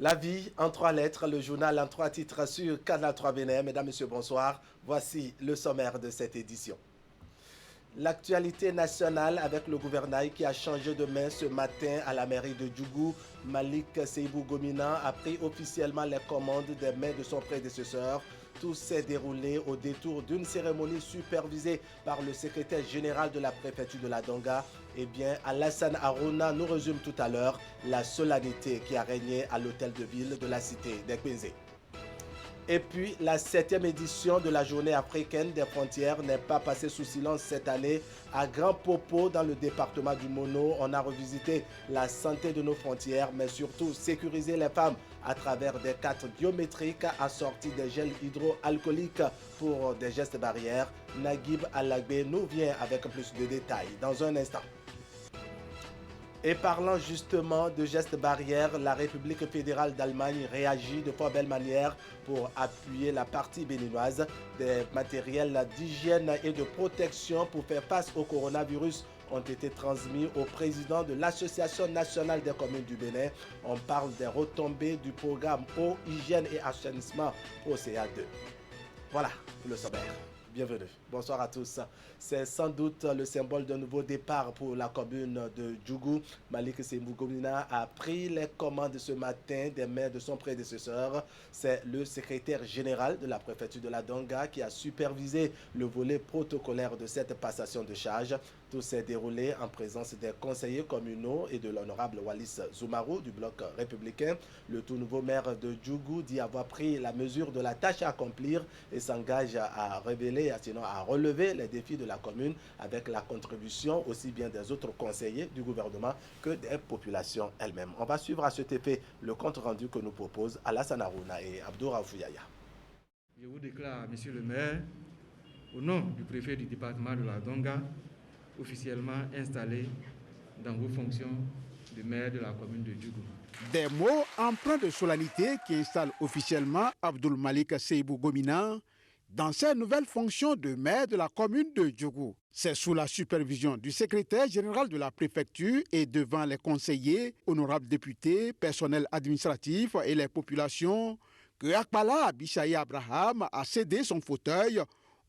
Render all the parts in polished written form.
La vie en trois lettres, le journal en trois titres sur Canal 3 Bénin. Mesdames, Messieurs, bonsoir. Voici le sommaire de cette édition. L'actualité nationale avec le gouvernail qui a changé de main ce matin à la mairie de Djougou. Malik Seibou Gomina a pris officiellement les commandes des mains de son prédécesseur. Tout s'est déroulé au détour d'une cérémonie supervisée par le secrétaire général de la préfecture de la Donga. Eh bien, Alassane Aruna nous résume tout à l'heure la solennité qui a régné à l'hôtel de ville de la cité d'Ekbenzé. Et puis, la 7e édition de la journée africaine des frontières n'est pas passée sous silence cette année. À Grand Popo, dans le département du Mono, on a revisité la santé de nos frontières, mais surtout sécuriser les femmes à travers des cartes biométriques assorties des gels hydroalcooliques pour des gestes barrières. Naguib Alagbe nous vient avec plus de détails dans un instant. Et parlant justement de gestes barrières, la République fédérale d'Allemagne réagit de fort belle manière pour appuyer la partie béninoise. Des matériels d'hygiène et de protection pour faire face au coronavirus ont été transmis au président de l'Association nationale des communes du Bénin. On parle des retombées du programme eau, hygiène et assainissement OCA2. Voilà pour le sommaire. Bienvenue. Bonsoir à tous. C'est sans doute le symbole d'un nouveau départ pour la commune de Djougou. Malik Seibou Gomina a pris les commandes ce matin des mains de son prédécesseur. C'est le secrétaire général de la préfecture de la Donga qui a supervisé le volet protocolaire de cette passation de charge. Tout s'est déroulé en présence des conseillers communaux et de l'honorable Wallis Zoumarou du bloc républicain. Le tout nouveau maire de Djougou dit avoir pris la mesure de la tâche à accomplir et s'engage à révéler, sinon à relever les défis de la commune avec la contribution aussi bien des autres conseillers du gouvernement que des populations elles-mêmes. On va suivre à cet effet le compte rendu que nous proposent Alassane Aruna et Abdou Rafouyaya. Je vous déclare, monsieur le maire, au nom du préfet du département de la Donga, officiellement installé dans vos fonctions de maire de la commune de Djougou. Des mots empreints de solennité qui installent officiellement Abdoul Malik Seibou Gomina dans ses nouvelles fonctions de maire de la commune de Djougou. C'est sous la supervision du secrétaire général de la préfecture et devant les conseillers, honorables députés, personnel administratif et les populations que Akbala Abishaï Abraham a cédé son fauteuil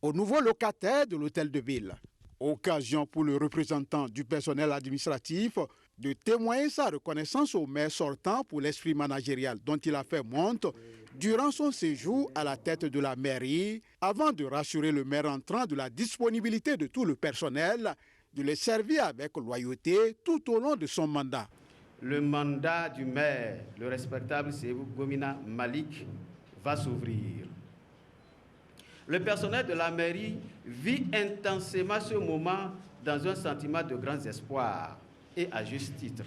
au nouveau locataire de l'hôtel de ville. Occasion pour le représentant du personnel administratif de témoigner sa reconnaissance au maire sortant pour l'esprit managérial dont il a fait montre durant son séjour à la tête de la mairie, avant de rassurer le maire entrant de la disponibilité de tout le personnel, de les servir avec loyauté tout au long de son mandat. Le mandat du maire, le respectable Seibou Gomina Malik, va s'ouvrir. Le personnel de la mairie vit intensément ce moment dans un sentiment de grands espoirs, et à juste titre.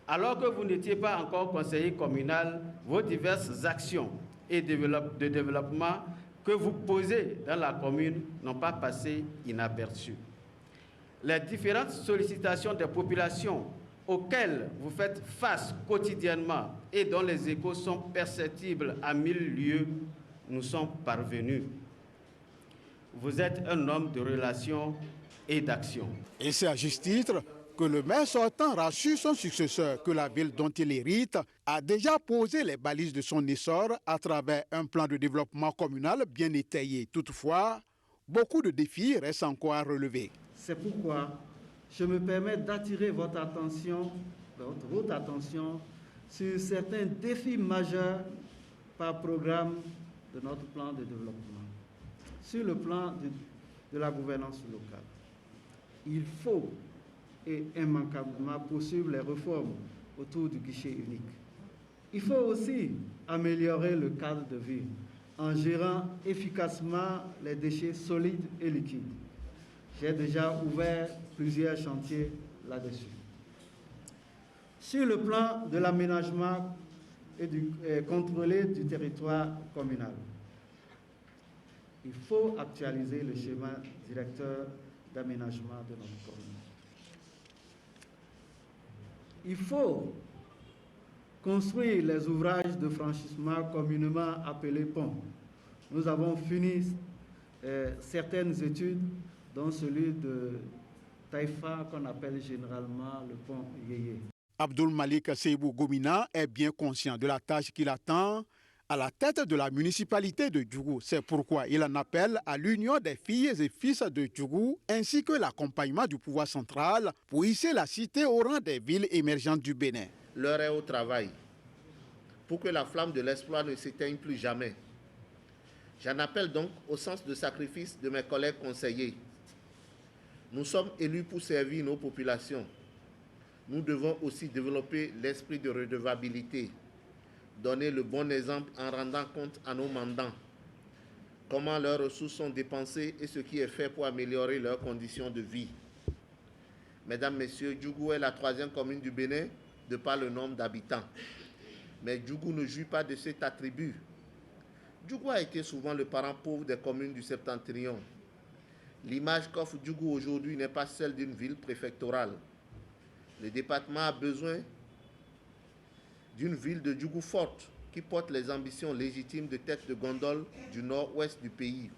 Alors que vous n'étiez pas encore conseiller communal, vos diverses actions et de développement que vous posez dans la commune n'ont pas passé inaperçues. Les différentes sollicitations des populations auxquelles vous faites face quotidiennement et dont les échos sont perceptibles à 1000 lieues nous sont parvenus. Vous êtes un homme de relations et d'action. Et c'est à juste titre que le maire sortant rassure son successeur que la ville dont il hérite a déjà posé les balises de son essor à travers un plan de développement communal bien étayé. Toutefois, beaucoup de défis restent encore à relever. C'est pourquoi je me permets d'attirer votre attention sur certains défis majeurs par programme de notre plan de développement. Sur le plan de la gouvernance locale, il faut et immanquablement poursuivre les réformes autour du guichet unique. Il faut aussi améliorer le cadre de vie en gérant efficacement les déchets solides et liquides. J'ai déjà ouvert plusieurs chantiers là-dessus. Sur le plan de l'aménagement et contrôlé du territoire communal, il faut actualiser le schéma directeur d'aménagement de notre commune. Il faut construire les ouvrages de franchissement communément appelés ponts. Nous avons fini certaines études, dont celui de Taïfa qu'on appelle généralement le pont Yéyé. Abdoul Malik Seibou Gomina est bien conscient de la tâche qu'il attend à la tête de la municipalité de Djougou. C'est pourquoi il en appelle à l'union des filles et fils de Djougou ainsi que l'accompagnement du pouvoir central pour hisser la cité au rang des villes émergentes du Bénin. L'heure est au travail pour que la flamme de l'espoir ne s'éteigne plus jamais. J'en appelle donc au sens de sacrifice de mes collègues conseillers. Nous sommes élus pour servir nos populations. Nous devons aussi développer l'esprit de redevabilité, donner le bon exemple en rendant compte à nos mandants comment leurs ressources sont dépensées et ce qui est fait pour améliorer leurs conditions de vie. Mesdames, Messieurs, Djougou est la 3e commune du Bénin de par le nombre d'habitants. Mais Djougou ne jouit pas de cet attribut. Djougou a été souvent le parent pauvre des communes du Septentrion. L'image qu'offre Djougou aujourd'hui n'est pas celle d'une ville préfectorale. Le département a besoin d'une ville de Djougou forte qui porte les ambitions légitimes de tête de gondole du nord-ouest du pays.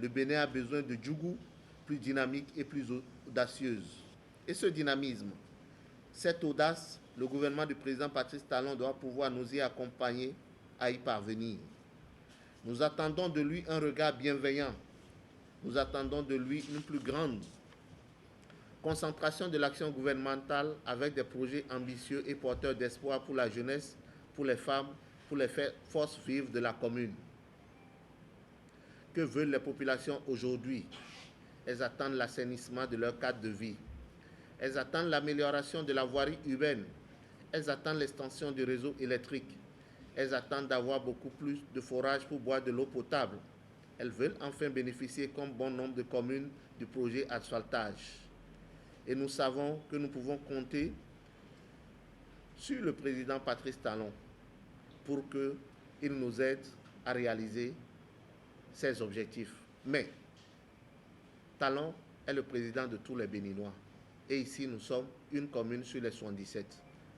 Le Bénin a besoin de Djougou plus dynamique et plus audacieuse. Et ce dynamisme, cette audace, le gouvernement du président Patrice Talon doit pouvoir nous y accompagner à y parvenir. Nous attendons de lui un regard bienveillant. Nous attendons de lui une plus grande concentration de l'action gouvernementale avec des projets ambitieux et porteurs d'espoir pour la jeunesse, pour les femmes, pour les forces vives de la commune. Que veulent les populations aujourd'hui? Elles attendent l'assainissement de leur cadre de vie. Elles attendent l'amélioration de la voirie urbaine. Elles attendent l'extension du réseau électrique. Elles attendent d'avoir beaucoup plus de forages pour boire de l'eau potable. Elles veulent enfin bénéficier, comme bon nombre de communes, du projet asphaltage. Et nous savons que nous pouvons compter sur le président Patrice Talon pour qu'il nous aide à réaliser ces objectifs. Mais Talon est le président de tous les Béninois. Et ici, nous sommes une commune sur les 77.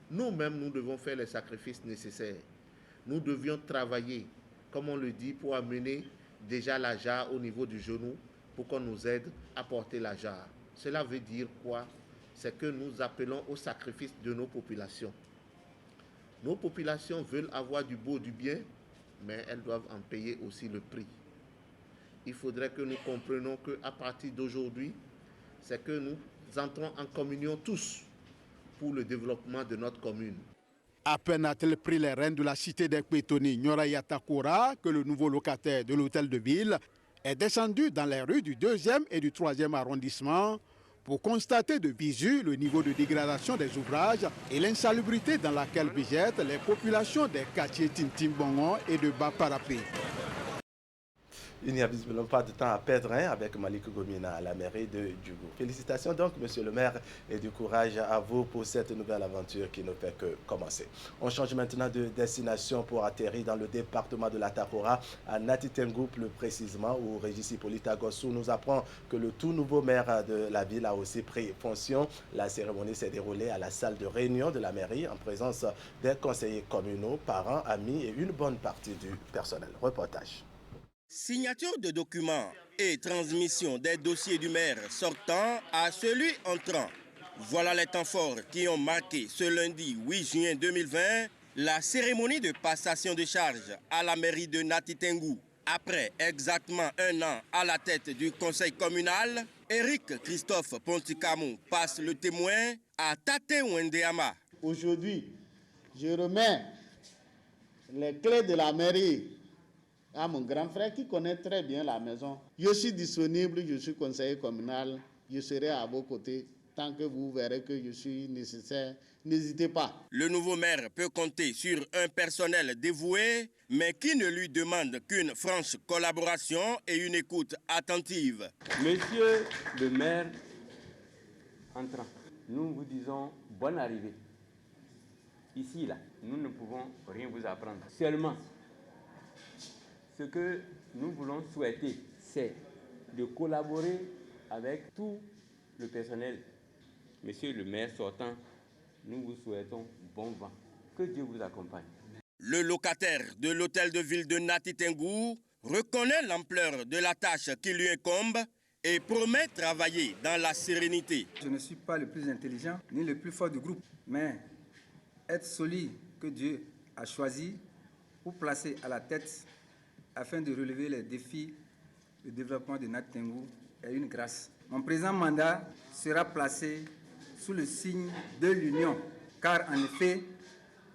Nous-mêmes, nous devons faire les sacrifices nécessaires. Nous devions travailler, comme on le dit, pour amener déjà la jarre au niveau du genou pour qu'on nous aide à porter la jarre. Cela veut dire quoi? C'est que nous appelons au sacrifice de nos populations. Nos populations veulent avoir du beau, du bien, mais elles doivent en payer aussi le prix. Il faudrait que nous comprenions qu'à partir d'aujourd'hui, c'est que nous entrons en communion tous pour le développement de notre commune. À peine a-t-elle pris les rênes de la cité des Pétoni, Nyoraya Takora, que le nouveau locataire de l'hôtel de ville est descendu dans les rues du 2e et du 3e arrondissement pour constater de visu le niveau de dégradation des ouvrages et l'insalubrité dans laquelle végètent les populations des quartiers Tintimbongo et de Baparapé. Il n'y a visiblement pas de temps à perdre avec Malik Gomina à la mairie de Djougou. Félicitations donc, monsieur le maire, et du courage à vous pour cette nouvelle aventure qui ne fait que commencer. On change maintenant de destination pour atterrir dans le département de la Takora, à Natitengu plus précisément, où Régis Hippolyte Agossou nous apprend que le tout nouveau maire de la ville a aussi pris fonction. La cérémonie s'est déroulée à la salle de réunion de la mairie en présence des conseillers communaux, parents, amis et une bonne partie du personnel. Reportage. Signature de documents et transmission des dossiers du maire sortant à celui entrant. Voilà les temps forts qui ont marqué ce lundi 8 juin 2020 la cérémonie de passation de charges à la mairie de Natitengu. Après exactement 1 an à la tête du conseil communal, Éric Christophe Pontikamou passe le témoin à Tate Wendeama. Aujourd'hui, je remets les clés de la mairie à mon grand frère qui connaît très bien la maison. Je suis disponible, je suis conseiller communal, je serai à vos côtés tant que vous verrez que je suis nécessaire. N'hésitez pas. Le nouveau maire peut compter sur un personnel dévoué, mais qui ne lui demande qu'une franche collaboration et une écoute attentive. Monsieur le maire entrant, nous vous disons bonne arrivée. Ici, là, nous ne pouvons rien vous apprendre. Seulement, ce que nous voulons souhaiter, c'est de collaborer avec tout le personnel. Monsieur le maire sortant, nous vous souhaitons bon vent. Que Dieu vous accompagne. Le locataire de l'hôtel de ville de Natitengu reconnaît l'ampleur de la tâche qui lui incombe et promet travailler dans la sérénité. Je ne suis pas le plus intelligent ni le plus fort du groupe, mais être celui que Dieu a choisi pour placer à la tête afin de relever les défis du développement de Nati Tengou est une grâce. Mon présent mandat sera placé sous le signe de l'union, car en effet,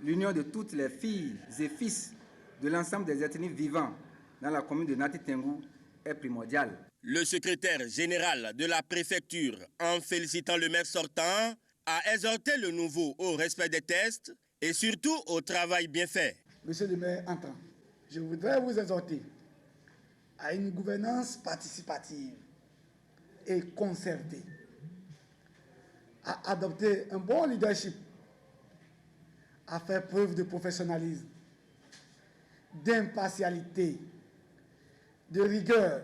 l'union de toutes les filles et fils de l'ensemble des ethnies vivant dans la commune de Nati Tengou est primordiale. Le secrétaire général de la préfecture, en félicitant le maire sortant, a exhorté le nouveau au respect des tests et surtout au travail bien fait. Monsieur le maire entrant, je voudrais vous exhorter à une gouvernance participative et concertée, à adopter un bon leadership, à faire preuve de professionnalisme, d'impartialité, de rigueur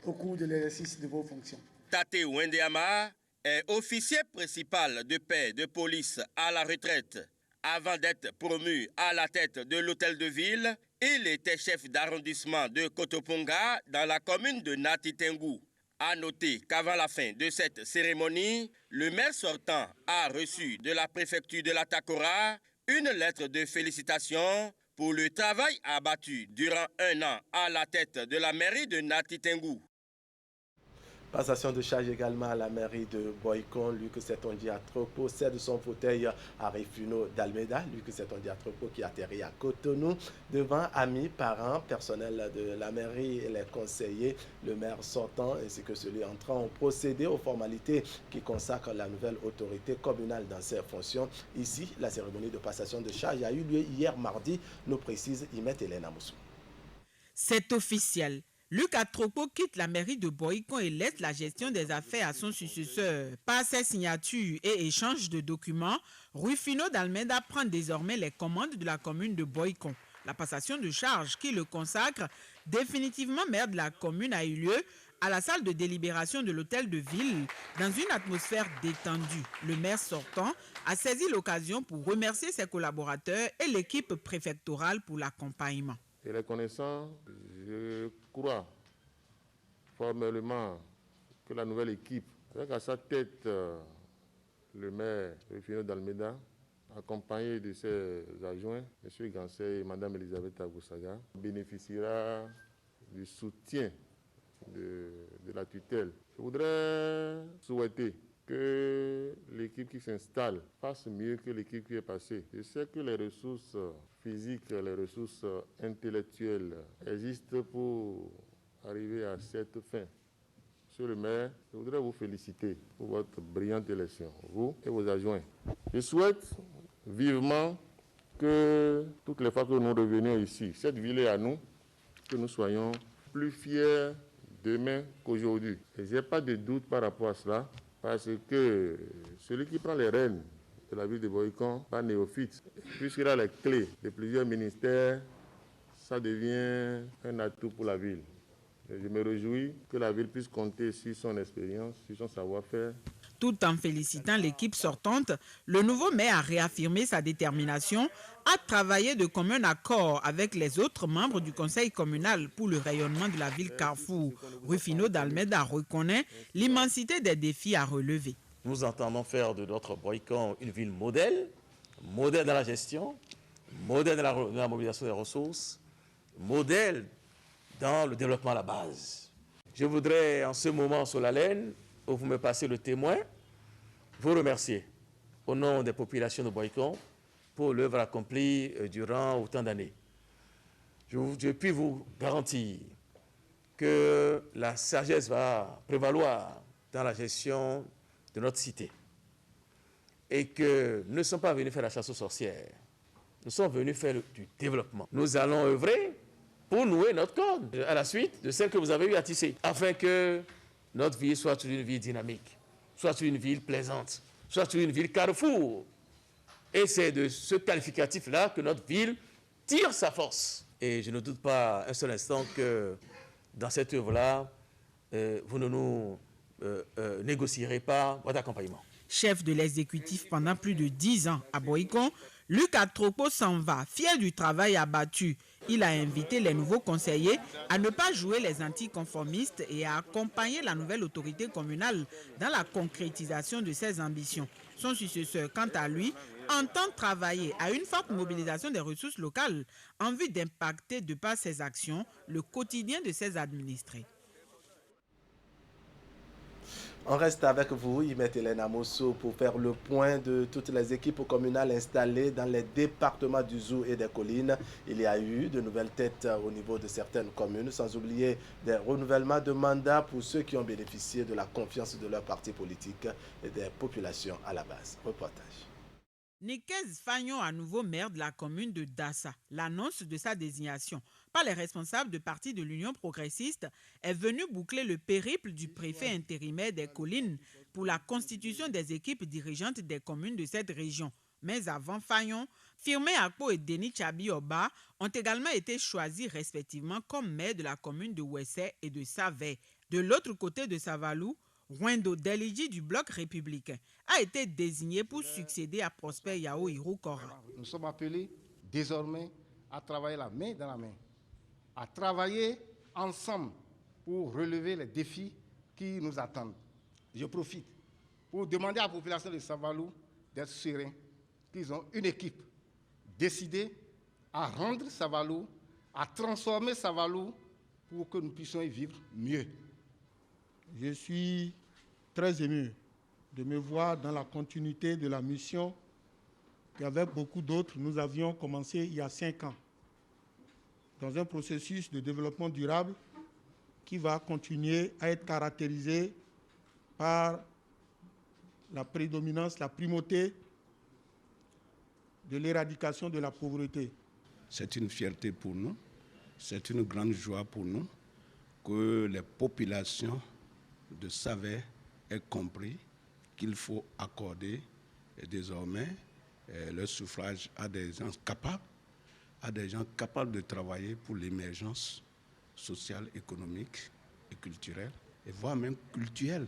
au cours de l'exercice de vos fonctions. Tate Wendeama est officier principal de paix de police à la retraite. Avant d'être promu à la tête de l'hôtel de ville, il était chef d'arrondissement de Kotoponga dans la commune de Nati Tengou. À noter qu'avant la fin de cette cérémonie, le maire sortant a reçu de la préfecture de la Takora une lettre de félicitations pour le travail abattu durant 1 an à la tête de la mairie de Nati Tengou. Passation de charge également à la mairie de Boycon. Luc Setonji-Atropo cède son fauteuil à Rufino d'Almeida. Luc Setonji-Atropo qui atterrit à Cotonou devant amis, parents, personnel de la mairie et les conseillers. Le maire sortant ainsi que celui entrant ont procédé aux formalités qui consacrent la nouvelle autorité communale dans ses fonctions. Ici, la cérémonie de passation de charge a eu lieu hier mardi, nous précise Imet Hélène Amoussou. C'est officiel. Luc Atropo quitte la mairie de Boycon et laisse la gestion des affaires à son successeur. Par ses signatures et échanges de documents, Rufino d'Almeida prend désormais les commandes de la commune de Boycon. La passation de charge qui le consacre définitivement maire de la commune a eu lieu à la salle de délibération de l'hôtel de ville dans une atmosphère détendue. Le maire sortant a saisi l'occasion pour remercier ses collaborateurs et l'équipe préfectorale pour l'accompagnement. Et les connaissants, je crois formellement que la nouvelle équipe, avec à sa tête le maire Rufino d'Almeida, accompagné de ses adjoints, M. Gansey et Mme Elisabeth Agoussaga, bénéficiera du soutien de la tutelle. Je voudrais souhaiter que l'équipe qui s'installe fasse mieux que l'équipe qui est passée. Je sais que les ressources physiques, les ressources intellectuelles existent pour arriver à cette fin. Monsieur le maire, je voudrais vous féliciter pour votre brillante élection, vous et vos adjoints. Je souhaite vivement que toutes les fois que nous revenions ici, cette ville est à nous, que nous soyons plus fiers demain qu'aujourd'hui. Et je n'ai pas de doute par rapport à cela, parce que celui qui prend les rênes de la ville de Boycon, pas néophyte, puisqu'il a les clés de plusieurs ministères, ça devient un atout pour la ville. Et je me réjouis que la ville puisse compter sur son expérience, sur son savoir-faire. Tout en félicitant l'équipe sortante, le nouveau maire a réaffirmé sa détermination à travailler de commun accord avec les autres membres du conseil communal pour le rayonnement de la ville Carrefour. Rufino d'Almeida reconnaît l'immensité des défis à relever. Nous entendons faire de notre Boycon une ville modèle, modèle dans la gestion, modèle dans la mobilisation des ressources, modèle dans le développement à la base. Je voudrais en ce moment solennel, où vous me passez le témoin, vous remercier au nom des populations de Boycon pour l'œuvre accomplie durant autant d'années. Je puis vous garantir que la sagesse va prévaloir dans la gestion de notre cité et que nous ne sommes pas venus faire la chasse aux sorcières. Nous sommes venus faire du développement. Nous allons œuvrer pour nouer notre corde à la suite de celle que vous avez eu à tisser, afin que notre ville soit une ville dynamique, soit une ville plaisante, soit une ville carrefour. Et c'est de ce qualificatif-là que notre ville tire sa force. Et je ne doute pas un seul instant que dans cette œuvre-là, vous ne nous négocierez pas votre accompagnement. Chef de l'exécutif pendant plus de 10 ans à Boycon, Luc Atropo s'en va, fier du travail abattu. Il a invité les nouveaux conseillers à ne pas jouer les anticonformistes et à accompagner la nouvelle autorité communale dans la concrétisation de ses ambitions. Son successeur, quant à lui, entend travailler à une forte mobilisation des ressources locales en vue d'impacter de par ses actions le quotidien de ses administrés. On reste avec vous, Imet Hélène Amosso, pour faire le point de toutes les équipes communales installées dans les départements du Zou et des collines. Il y a eu de nouvelles têtes au niveau de certaines communes, sans oublier des renouvellements de mandats pour ceux qui ont bénéficié de la confiance de leur parti politique et des populations à la base. Reportage. Nikez Fagnon, à nouveau maire de la commune de Dassa. L'annonce de sa désignation par les responsables de parti de l'Union progressiste est venue boucler le périple du préfet intérimaire des collines pour la constitution des équipes dirigeantes des communes de cette région. Mais avant Fagnon, Firmin Akpo et Denis Tchabi-Oba ont également été choisis respectivement comme maire de la commune de Ouessé et de Savé. De l'autre côté de Savalou, Wendo Delidji du bloc républicain a été désigné pour succéder à Prosper Yao Irou-Kora. Nous sommes appelés désormais à travailler la main dans la main, à travailler ensemble pour relever les défis qui nous attendent. Je profite pour demander à la population de Savalou d'être serein, qu'ils ont une équipe décidée à rendre Savalou, à transformer Savalou pour que nous puissions y vivre mieux. Je suis très ému de me voir dans la continuité de la mission qu'avec beaucoup d'autres, nous avions commencé il y a 5 ans, dans un processus de développement durable qui va continuer à être caractérisé par la prédominance, la primauté de l'éradication de la pauvreté. C'est une fierté pour nous, c'est une grande joie pour nous que les populations de Savé aient compris qu'il faut accorder désormais le suffrage à des gens capables de travailler pour l'émergence sociale, économique et culturelle, et voire même culturelle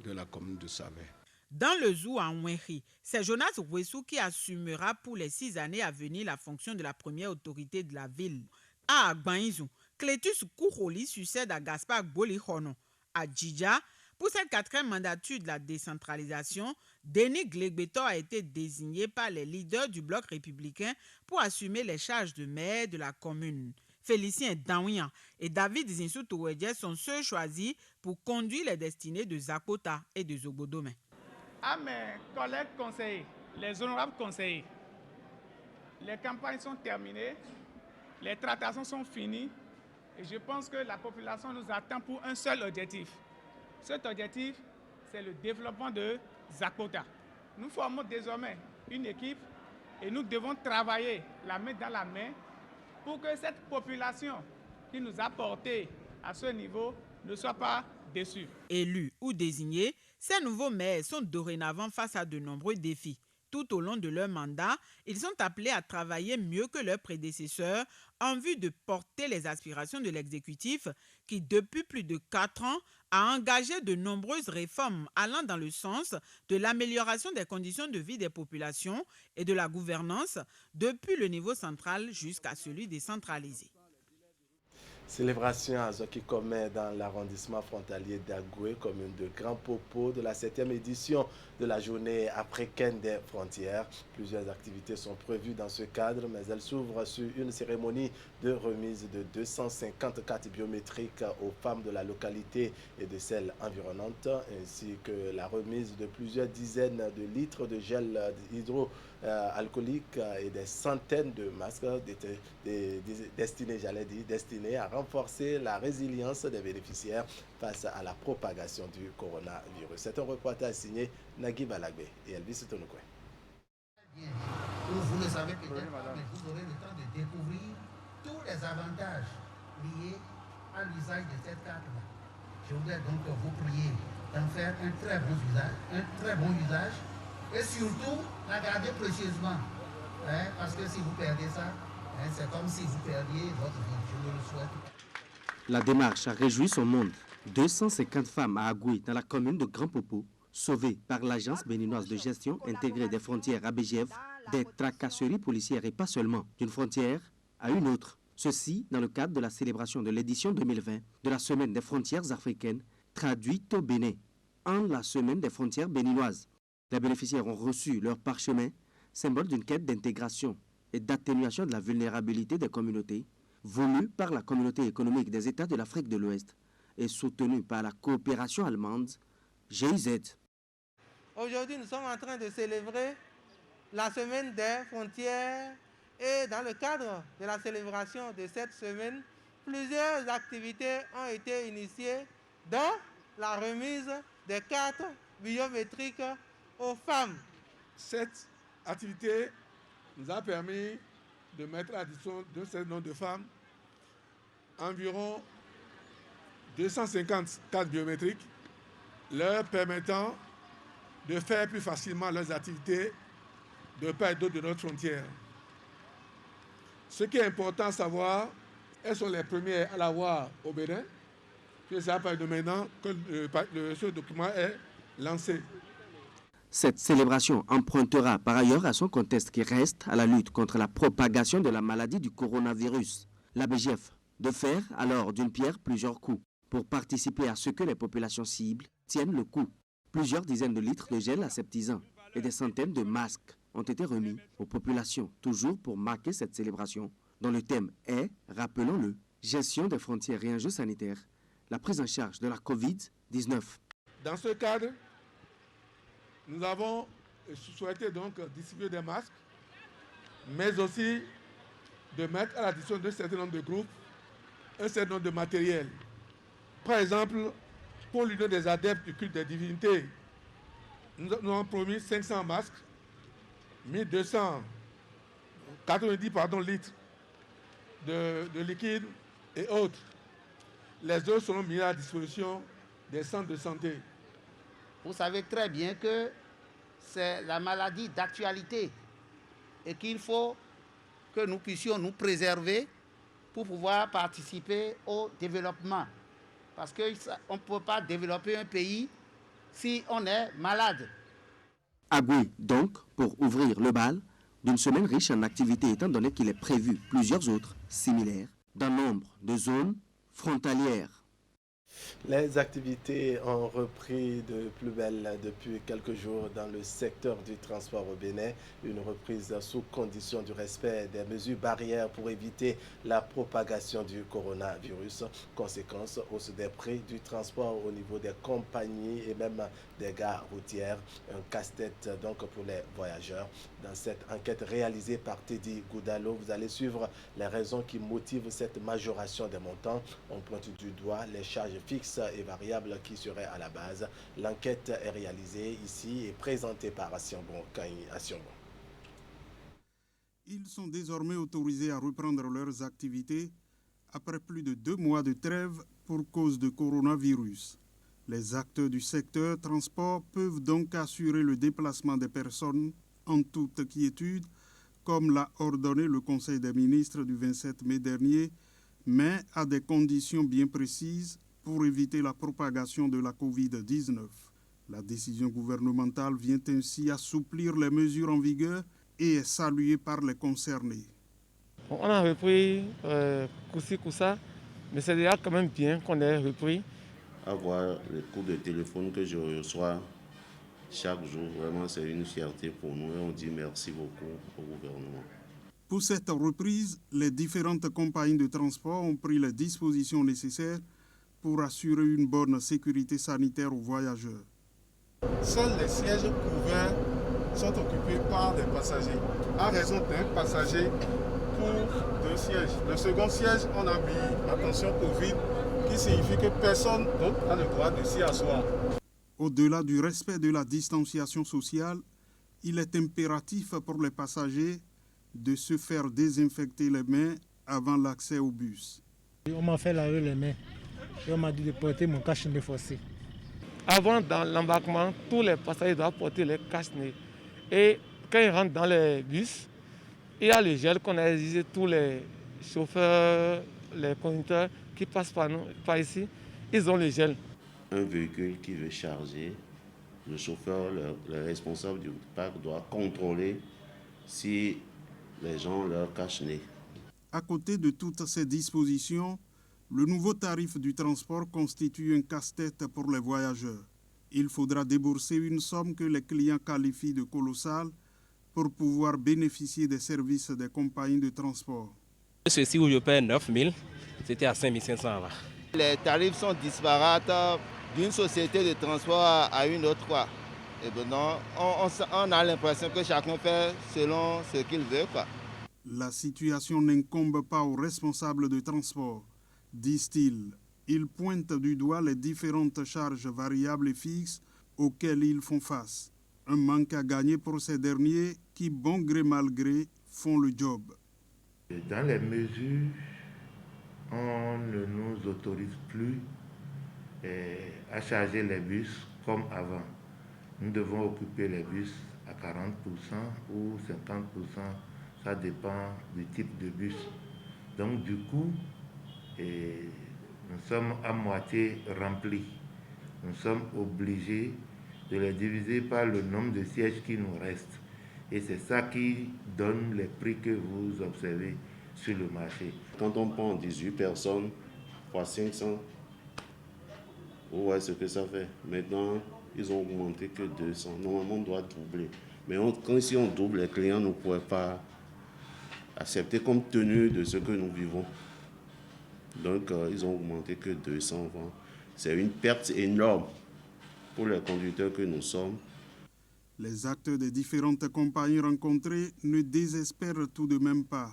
de la commune de Savé. Dans le Zou à Ouenri, c'est Jonas Ouessou qui assumera pour les 6 années à venir la fonction de la première autorité de la ville. À Agbanizou, Clétus Kouroli succède à Gaspard Bolihono. À Djidja, pour cette 4e mandature de la décentralisation, Denis Glegbeto a été désigné par les leaders du bloc républicain pour assumer les charges de maire de la commune. Félicien Daouian et David Zinsou Touedje sont ceux choisis pour conduire les destinées de Zakota et de Zobodomé. À mes collègues conseillers, les honorables conseillers, les campagnes sont terminées, les tractations sont finies et je pense que la population nous attend pour un seul objectif. Cet objectif, c'est le développement de Zakota. Nous formons désormais une équipe et nous devons travailler la main dans la main pour que cette population qui nous a portés à ce niveau ne soit pas déçue. Élus ou désignés, ces nouveaux maires sont dorénavant face à de nombreux défis. Tout au long de leur mandat, ils sont appelés à travailler mieux que leurs prédécesseurs en vue de porter les aspirations de l'exécutif qui, depuis plus de 4 ans, a engagé de nombreuses réformes allant dans le sens de l'amélioration des conditions de vie des populations et de la gouvernance depuis le niveau central jusqu'à celui décentralisé. Célébration à Zokikome dans l'arrondissement frontalier d'Agoué, commune de Grand Popo, de la 7e édition de la journée africaine des frontières. Plusieurs activités sont prévues dans ce cadre, mais elles s'ouvrent sur une cérémonie de remise de 250 cartes biométriques aux femmes de la localité et de celles environnantes, ainsi que la remise de plusieurs dizaines de litres de gel hydroalcoolique et des centaines de masques destinés à renforcer la résilience des bénéficiaires face à la propagation du coronavirus. C'est un reportage signé Nagui Balagbe et Elvis Tonokwe. Vous le savez peut-être, mais vous aurez le temps de découvrir tous les avantages liés à l'usage de cette carte-là. Je voudrais donc vous prier d'en faire un très bon usage, et surtout la garder précieusement. Parce que si vous perdez ça, c'est comme si vous perdiez votre vie. Je vous le souhaite. La démarche a réjoui son monde. 250 femmes à Agoué, dans la commune de Grand Popo, sauvées par l'Agence béninoise de gestion intégrée des frontières ABGF, des tracasseries policières et pas seulement, d'une frontière à une autre. Ceci dans le cadre de la célébration de l'édition 2020 de la Semaine des frontières africaines, traduite au Bénin, en la Semaine des frontières béninoises. Les bénéficiaires ont reçu leur parchemin symbole d'une quête d'intégration et d'atténuation de la vulnérabilité des communautés, voulue par la communauté économique des États de l'Afrique de l'Ouest et soutenue par la coopération allemande, GIZ. Aujourd'hui, nous sommes en train de célébrer la semaine des frontières et dans le cadre de la célébration de cette semaine, plusieurs activités ont été initiées, dont la remise des cartes biométriques aux femmes. Cette activité nous a permis de mettre à disposition d'un certain nombre de femmes environ 250 cartes biométriques, leur permettant de faire plus facilement leurs activités de part et d'autre de notre frontière. Ce qui est important à savoir, elles sont les premières à l'avoir au Bénin, que ça part de maintenant que ce document est lancé. Cette célébration empruntera par ailleurs à son contexte qui reste à la lutte contre la propagation de la maladie du coronavirus. La BGF de faire alors d'une pierre plusieurs coups pour participer à ce que les populations cibles tiennent le coup. Plusieurs dizaines de litres de gel aseptisant et des centaines de masques ont été remis aux populations, toujours pour marquer cette célébration, dont le thème est, rappelons-le, gestion des frontières et enjeux sanitaires, la prise en charge de la Covid-19. Dans ce cadre, nous avons souhaité donc distribuer des masques, mais aussi de mettre à la disposition d'un certain nombre de groupes un certain nombre de matériel. Par exemple, pour l'Union des adeptes du culte des divinités, nous avons promis 500 masques, 1290 litres de liquide et autres. Les autres seront mis à la disposition des centres de santé. Vous savez très bien que c'est la maladie d'actualité et qu'il faut que nous puissions nous préserver pour pouvoir participer au développement. Parce qu'on ne peut pas développer un pays si on est malade. À Gouy, donc, pour ouvrir le bal d'une semaine riche en activités, étant donné qu'il est prévu plusieurs autres similaires dans nombre de zones frontalières. Les activités ont repris de plus belle depuis quelques jours dans le secteur du transport au Bénin. Une reprise sous condition du respect des mesures barrières pour éviter la propagation du coronavirus. Conséquence, hausse des prix du transport au niveau des compagnies et même des gares routières. Un casse-tête donc pour les voyageurs. Dans cette enquête réalisée par Teddy Goudalo, vous allez suivre les raisons qui motivent cette majoration des montants. On pointe du doigt les charges fixes et variables qui seraient à la base. L'enquête est réalisée ici et présentée par Assiambon Kaï Assiambon. Ils sont désormais autorisés à reprendre leurs activités après plus de 2 mois de trêve pour cause de coronavirus. Les acteurs du secteur transport peuvent donc assurer le déplacement des personnes en toute quiétude, comme l'a ordonné le Conseil des ministres du 27 mai dernier, mais à des conditions bien précises pour éviter la propagation de la Covid-19. La décision gouvernementale vient ainsi assouplir les mesures en vigueur et est saluée par les concernés. On a repris Koussa, mais c'est déjà quand même bien qu'on ait repris. Avoir les coups de téléphone que je reçois chaque jour, vraiment c'est une fierté pour nous et on dit merci beaucoup au gouvernement. Pour cette reprise, les différentes compagnies de transport ont pris les dispositions nécessaires pour assurer une bonne sécurité sanitaire aux voyageurs. Seuls les sièges couverts sont occupés par des passagers, à raison d'un passager pour 2 sièges. Le second siège, on a mis attention Covid, qui signifie que personne d'autre n'a le droit de s'y asseoir. Au-delà du respect de la distanciation sociale, il est impératif pour les passagers de se faire désinfecter les mains avant l'accès au bus. On m'a fait laver les mains et on m'a dit de porter mon cache-nez forcé. Avant, dans l'embarquement, tous les passagers doivent porter les cache-nez. Et quand ils rentrent dans les bus, il y a le gel qu'on a exigé tous les chauffeurs, les conducteurs qui passent par ici, ils ont le gel. Un véhicule qui veut charger, le chauffeur, le responsable du parc doit contrôler si les gens leur cache-nez. À côté de toutes ces dispositions, le nouveau tarif du transport constitue un casse-tête pour les voyageurs. Il faudra débourser une somme que les clients qualifient de colossale pour pouvoir bénéficier des services des compagnies de transport. Ceci où je paie 9 000, c'était à 5 500 là. Les tarifs sont disparates d'une société de transport à une autre, quoi. Et maintenant, on a l'impression que chacun fait selon ce qu'il veut, quoi. La situation n'incombe pas aux responsables de transport, disent-ils. Ils pointent du doigt les différentes charges variables et fixes auxquelles ils font face. Un manque à gagner pour ces derniers qui, bon gré mal gré, font le job. Dans les mesures, on ne nous autorise plus à charger les bus comme avant. Nous devons occuper les bus à 40% ou 50%, ça dépend du type de bus. Donc du coup, nous sommes à moitié remplis. Nous sommes obligés de les diviser par le nombre de sièges qui nous restent. Et c'est ça qui donne les prix que vous observez sur le marché. Quand on prend 18 personnes fois 500, vous voyez ce que ça fait. Maintenant, ils ont augmenté que 200. Normalement, on doit doubler. Mais si on double, les clients ne pourraient pas accepter compte tenu de ce que nous vivons. Donc, ils ont augmenté que 200 francs. C'est une perte énorme pour les conducteurs que nous sommes. Les acteurs des différentes compagnies rencontrées ne désespèrent tout de même pas.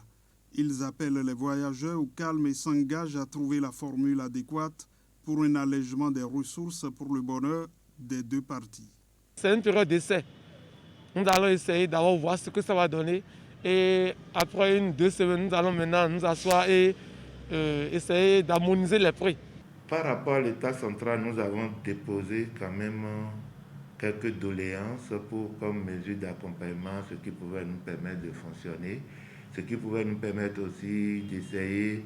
Ils appellent les voyageurs au calme et s'engagent à trouver la formule adéquate pour un allègement des ressources pour le bonheur des deux parties. C'est une période d'essai. Nous allons essayer d'abord voir ce que ça va donner. Et après 1-2 semaines, nous allons maintenant nous asseoir et essayer d'harmoniser les prix. Par rapport à l'État central, nous avons déposé quand même quelques doléances comme mesure d'accompagnement, ce qui pouvait nous permettre de fonctionner, ce qui pouvait nous permettre aussi d'essayer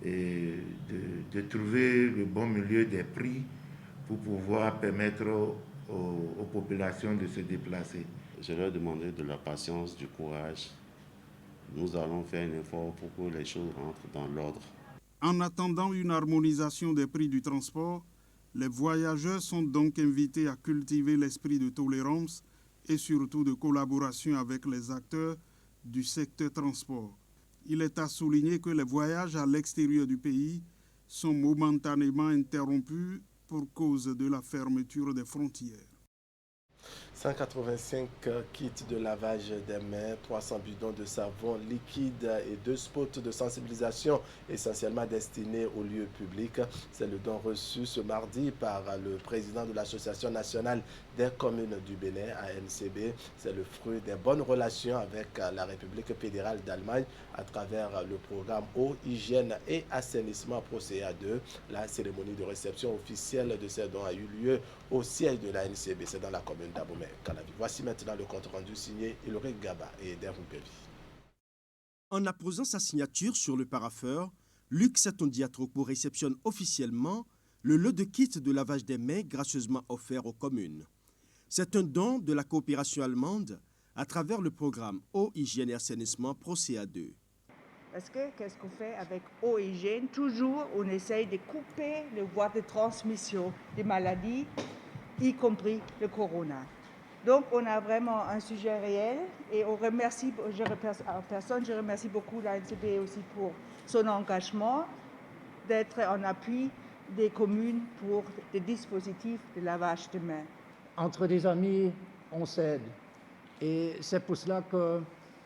de trouver le bon milieu des prix pour pouvoir permettre aux populations de se déplacer. Je leur demandais de la patience, du courage. Nous allons faire un effort pour que les choses rentrent dans l'ordre. En attendant une harmonisation des prix du transport, les voyageurs sont donc invités à cultiver l'esprit de tolérance et surtout de collaboration avec les acteurs du secteur transport. Il est à souligner que les voyages à l'extérieur du pays sont momentanément interrompus pour cause de la fermeture des frontières. 185 kits de lavage des mains, 300 bidons de savon liquide et 2 spots de sensibilisation essentiellement destinés aux lieux publics. C'est le don reçu ce mardi par le président de l'Association nationale des communes du Bénin, ANCB. C'est le fruit des bonnes relations avec la République fédérale d'Allemagne à travers le programme Eau, Hygiène et Assainissement ProCA2. La cérémonie de réception officielle de ces dons a eu lieu au siège de l'ANCB, c'est dans la commune d'Abomey-Calavi. Voici maintenant le compte rendu signé Ulrich Gaba et Derou Pévi. En apposant sa signature sur le parapheur, Luc Satondiatropo réceptionne officiellement le lot de kits de lavage des mains gracieusement offert aux communes. C'est un don de la coopération allemande à travers le programme Eau, Hygiène et Assainissement ProCA2. Parce que qu'est-ce qu'on fait avec Eau et Hygiène? Toujours, on essaye de couper le voie de transmission des maladies, y compris le corona. Donc, on a vraiment un sujet réel et on remercie, je remercie beaucoup l'ANCB aussi pour son engagement d'être en appui des communes pour des dispositifs de lavage de mains. Entre des amis, on s'aide. Et c'est pour cela que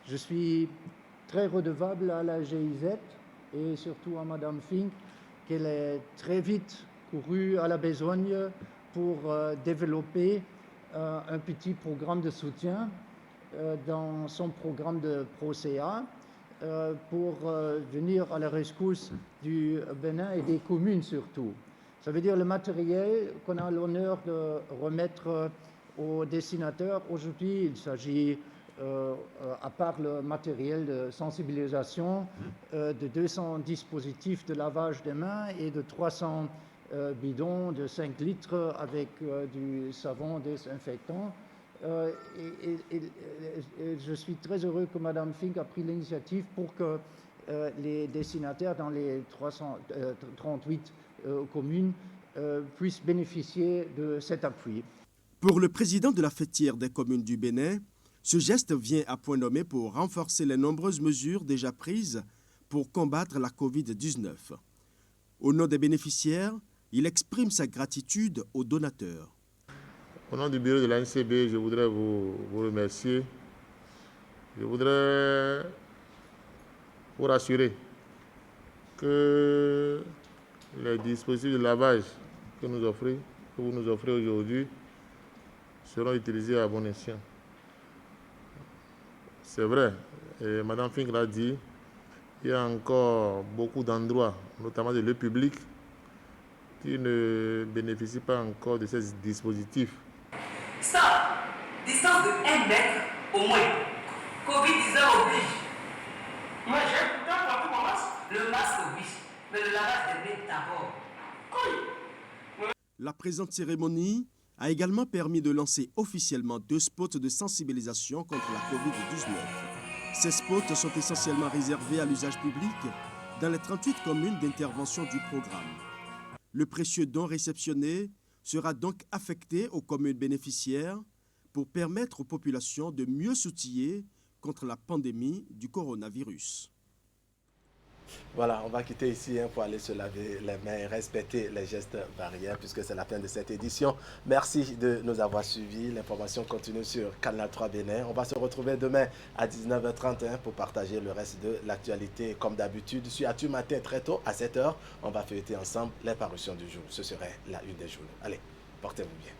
je suis très redevable à la GIZ et surtout à Madame Fink, qu'elle est très vite courue à la besogne pour développer un petit programme de soutien dans son programme de ProCA pour venir à la rescousse du Bénin et des communes surtout. Ça veut dire le matériel qu'on a l'honneur de remettre aux destinataires. Aujourd'hui, il s'agit, à part le matériel de sensibilisation, de 200 dispositifs de lavage des mains et de 300 bidons de 5 litres avec du savon désinfectant. Et je suis très heureux que Mme Fink a pris l'initiative pour que les destinataires dans les 338 communes puissent bénéficier de cet appui. Pour le président de la fêtière des communes du Bénin, Ce geste vient à point nommé pour renforcer les nombreuses mesures déjà prises pour combattre la Covid-19. Au nom des bénéficiaires, il exprime sa gratitude aux donateurs. Au nom du bureau de l'ANCB, je voudrais vous remercier. Je voudrais vous rassurer que les dispositifs de lavage que vous nous offrez aujourd'hui seront utilisés à bon escient. C'est vrai, et Mme Fink l'a dit, il y a encore beaucoup d'endroits, notamment de lieux publics, qui ne bénéficient pas encore de ces dispositifs. Stop! Distance de 1 mètre au moins. Covid-19 oblige. Moi, j'ai pourtant porté mon masque. Le masque, oui, mais le lavage des mains d'abord. La présente cérémonie a également permis de lancer officiellement 2 spots de sensibilisation contre la Covid-19. Ces spots sont essentiellement réservés à l'usage public dans les 38 communes d'intervention du programme. Le précieux don réceptionné sera donc affecté aux communes bénéficiaires pour permettre aux populations de mieux s'outiller contre la pandémie du coronavirus. Voilà, on va quitter ici pour aller se laver les mains et respecter les gestes barrières puisque c'est la fin de cette édition. Merci de nous avoir suivis. L'information continue sur Canal 3 Bénin. On va se retrouver demain à 19h31 pour partager le reste de l'actualité. Comme d'habitude, sur Actu Matin très tôt à 7h, on va feuilleter ensemble les parutions du jour. Ce serait la une des journaux. Allez, portez-vous bien.